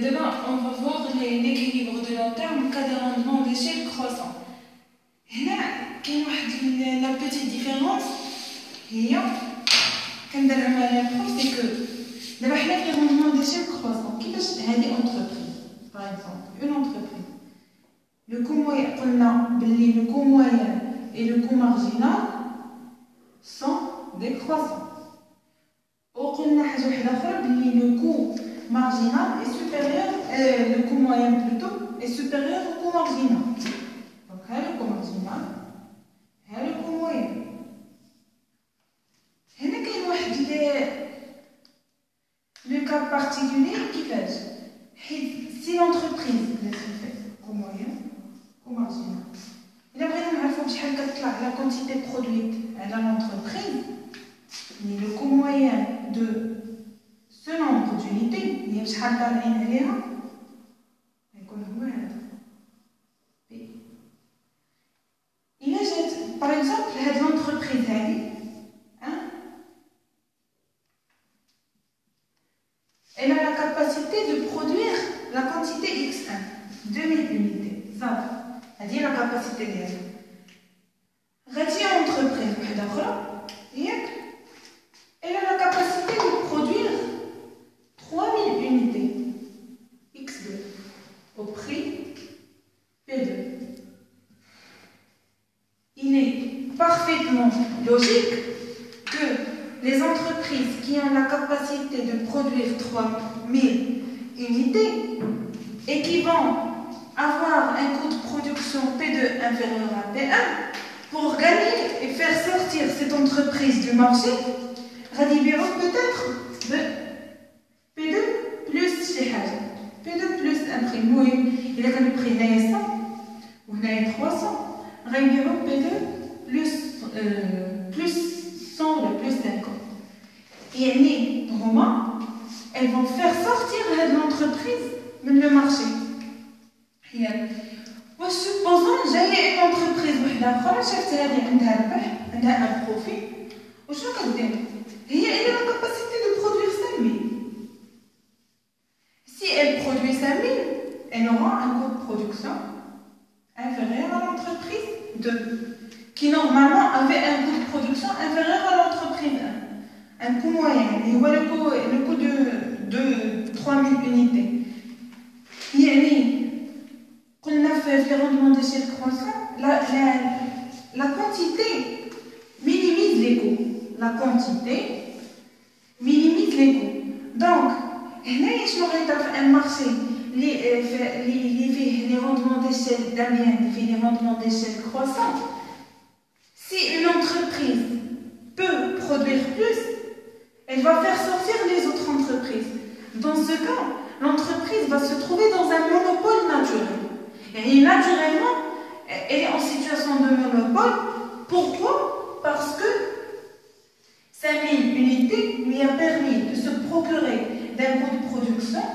Demain, on va voir l'équilibre de long terme cas de rendement d'échelle croissant. Là, il y a une petite différence. Comme dans la prof, c'est que d'abord, les rendements d'échelle croissant. Qui est une entreprise, par exemple, une entreprise. Le coût moyen et le coût marginal sont décroissants. Le coût marginal est supérieur, le coût moyen plutôt, est supérieur au coût marginal. Donc, le coût marginal, le coût moyen. Il y a le cas particulier qui fait. Si l'entreprise, coût moyen, coût marginal. Il a vraiment la quantité produite à l'entreprise, le coût moyen de ce nombre d'unités, il y a par exemple, l'entreprise, elle a la capacité de produire la quantité X1, 2000 unités. Ça, c'est la capacité d'elle. Une entreprise, elle a la capacité de produire 3000 unités X2 au prix P2. Il est parfaitement logique que les entreprises qui ont la capacité de produire 3000 unités et qui vont avoir un coût de production P2 inférieur à P1, pour gagner et faire sortir cette entreprise du marché, peut-être P2 plus P2 plus un prix. Il a le prix 100 ou 300. P2 plus 100 ou plus 50. Et elles vont faire sortir l'entreprise de le marché. Supposons que j'ai une entreprise qui a un profit. Elle a la capacité de produire 5000. Si elle produit 5000, elle aura un coût de production inférieur à l'entreprise 2, qui normalement avait un coût de production inférieur à l'entreprise 1. Un coût moyen, le coût de 3000 unités. Qu'on a fait les rendements d'échelle croissant, la quantité minimise les coûts. La quantité minimise les coûts. Donc, un marché, les rendements d'échelle les rendements d'échelle croissants. Si une entreprise peut produire plus, elle va faire sortir les autres entreprises. Dans ce cas, l'entreprise va se trouver dans un monopole naturel. Et naturellement, elle est en situation de monopole. Pourquoi? Parce que 5000 unités lui a permis de se procurer d'un coût de production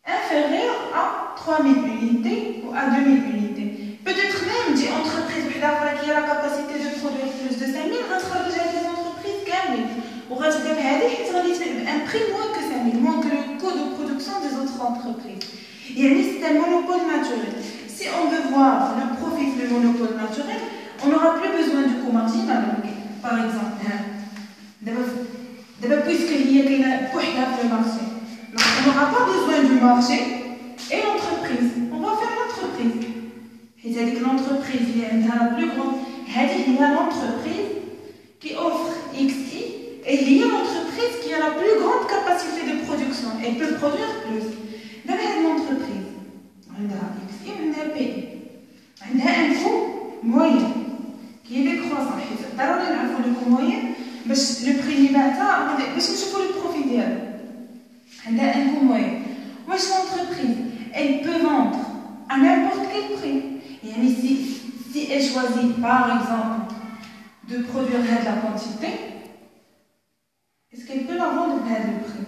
inférieur à 3000 unités ou à 2000 unités. Peut-être même des entreprises qui ont la capacité de produire plus de 5000, va travailler des entreprises câbles. Ou va se faire un prix moins que 5000, moins que le coût de production des autres entreprises. C'est un monopole naturel. Si on veut voir le profit du monopole naturel, on n'aura plus besoin du coût marginal. Par exemple, puisqu'il y a le marché, on n'aura pas besoin du marché et l'entreprise. On va faire l'entreprise. C'est-à-dire que l'entreprise, il y a la plus grande. Il y a l'entreprise qui offre XI et il y a l'entreprise qui a la plus grande capacité de production. Elle peut produire plus. Dans l'entreprise, elle a XI, elle a PI. Elle a un coût moyen qui est décroissant. Le coût moyen, le prix limitaire, باش نشوفوا le profit ديالها. Elle a un coût moyen. L'entreprise, elle peut vendre à n'importe quel prix. Si elle choisit, par exemple, de produire de la quantité, est-ce qu'elle peut la vendre à le prix?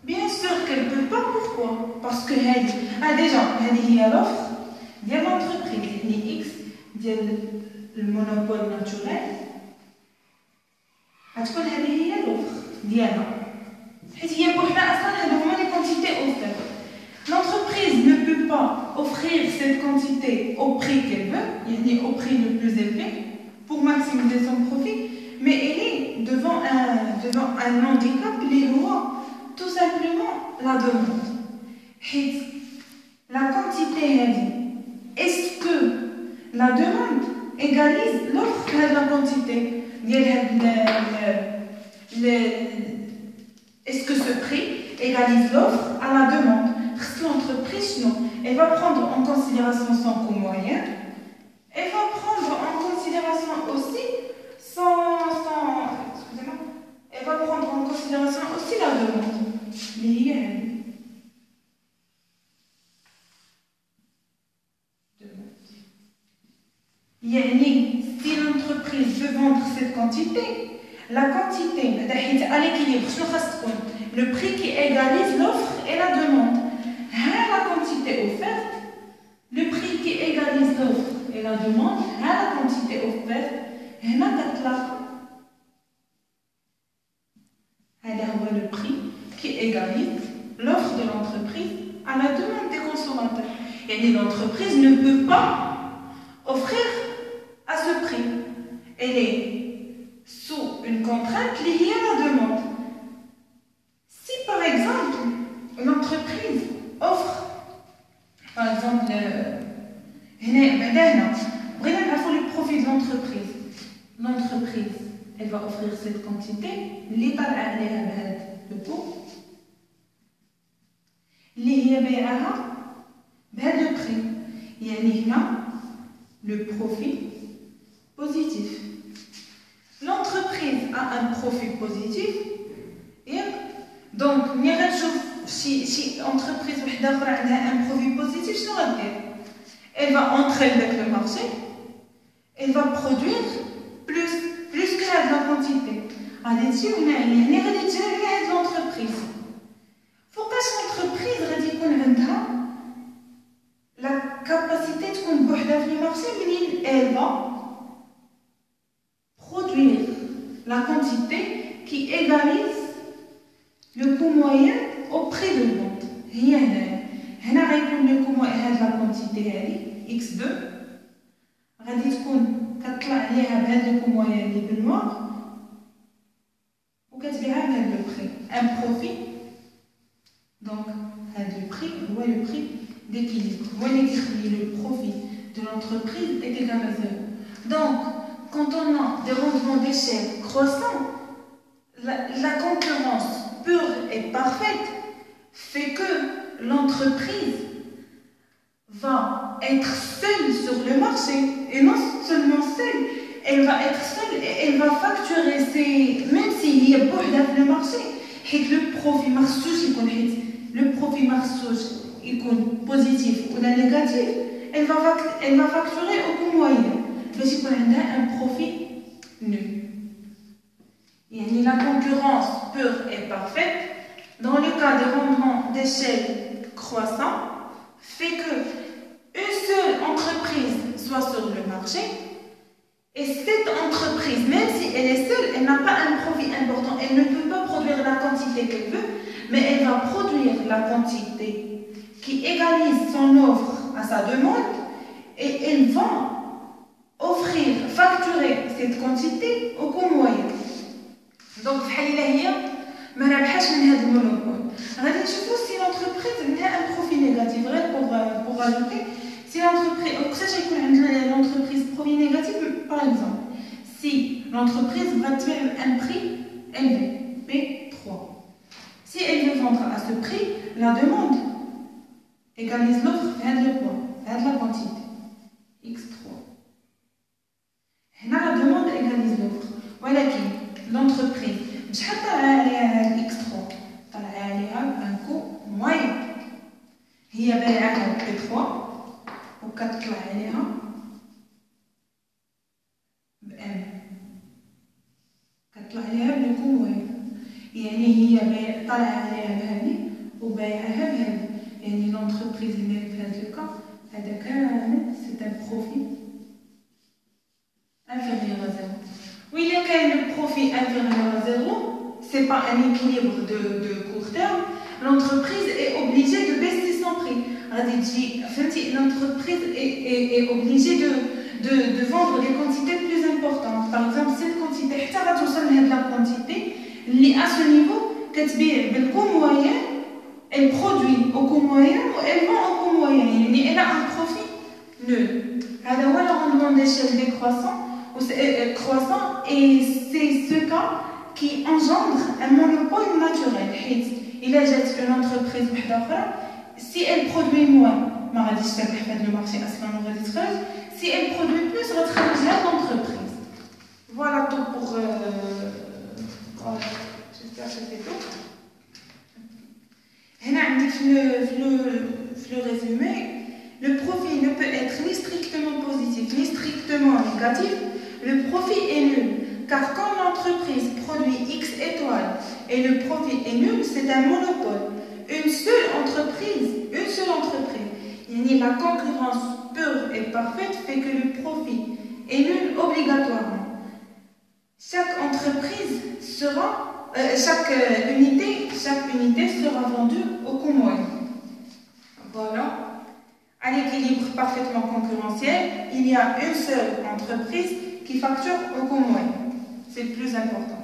Bien sûr qu'elle ne peut pas. Pourquoi? Parce que déjà, il y a l'offre de l'entreprise, X, le monopole naturel. هتكون هذه هي l'offre ديالها. cette quantité au prix qu'elle veut, au prix le plus élevé, pour maximiser son profit, mais elle est devant un handicap, les lois, tout simplement la demande. La quantité, est-ce que la demande égalise l'offre de la quantité? Est-ce que ce prix égalise l'offre à la demande? L'entreprise, non. Elle va prendre en considération son coût moyen. Elle va prendre en considération aussi elle va prendre en considération aussi la demande. Si l'entreprise veut vendre cette quantité, la quantité, à l'équilibre, le prix qui égalise l'offre et la demande. La quantité offerte, le prix qui égalise l'offre et la demande, la quantité offerte, le prix qui égalise l'offre de l'entreprise à la demande des consommateurs. Et l'entreprise ne peut pas offrir à ce prix. Elle est sous une contrainte liée à la demande. Si par exemple, l'entreprise offre, par exemple, le profit de l'entreprise. L'entreprise, elle va offrir cette quantité, le coût, le prix. Il y a le profit positif. L'entreprise a un profit positif, et donc, si l'entreprise a un profit positif, elle va entrer avec le marché, elle va produire plus que la quantité. L'entreprise. Pourquoi l'entreprise la capacité de le marché, elle va produire la quantité qui égalise le coût moyen au prix de vente. Le coût moyen de la quantité X2 غادي تكون كتطلع عليها بهذا الكو موين اللي بالنوار وكتبيعها بهذا لو بري ان بروفي. دونك هذا لو بري هو لو بري d'équilibre, هو اللي كيخلي le profit de l'entreprise est égal à zéro. Donc quand on a des rendements d'échelle croissants, la concurrence pure et parfaite fait que l'entreprise va être seule sur le marché, et non seulement seule, elle va être seule et elle va facturer même s'il y a beaucoup de marché, le profit marchouche, le profit marchouche positif ou négatif, elle va facturer au coût moyen, mais si on a un profit nul. La concurrence pure et parfaite, dans le cas des rendements d'échelle croissants, fait que une seule entreprise soit sur le marché, et cette entreprise, même si elle est seule, elle n'a pas un profit important, elle ne peut pas produire la quantité qu'elle veut, mais elle va produire la quantité qui égalise son offre à sa demande, et elle va facturer cette quantité au coût moyen. Donc, ما ربحش من هذا المونوبول. غادي نشوفوا si l'entreprise عندها un profit négatif, غير pour rajouter, si l'entreprise وقتاش يكون عندنا l'entreprise profit négatif, par exemple, si l'entreprise va trouver un prix élevé, P3. Si elle veut vendre à ce prix, la demande égalise l'offre vers le point, vers la quantité, X3. Là, la demande égalise l'offre. Voilà qui l'entreprise. Je vais faire X3. طلع عليها un coût moyen. هي بايعاها ب3 وكتطلع عليها بM. كتطلع عليها بالكو موين. هي طلع عليها بهذه وبايعاها بهذه. l'entreprise اللي في هذا الكا هذا كامل c'est un profit inférieur à 0. Oui, le profit inférieur à 0, ce n'est pas un équilibre de court terme, l'entreprise est obligée de baisser son prix. L'entreprise est obligée de vendre des quantités plus importantes. Par exemple, cette quantité, la quantité, à ce niveau, elle produit au coût moyen ou elle vend au coût moyen. Elle a un profit nul. C'est le rendement d'échelle décroissant et c'est ce cas qui engendre un monopole naturel. Il y a une entreprise, si elle produit moins, le marché si elle produit plus, l'entreprise. Voilà tout pour. J'espère que c'est tout. Le résumé, le profit ne peut être ni strictement positif ni strictement négatif. Le profit est nul, car quand l'entreprise produit X étoiles et le profit est nul, c'est un monopole. Une seule entreprise. La concurrence pure et parfaite fait que le profit est nul obligatoirement. Chaque unité sera vendue au coût moyen. Voilà. À l'équilibre parfaitement concurrentiel, il y a une seule entreprise qui facture au coût moyen. C'est le plus important.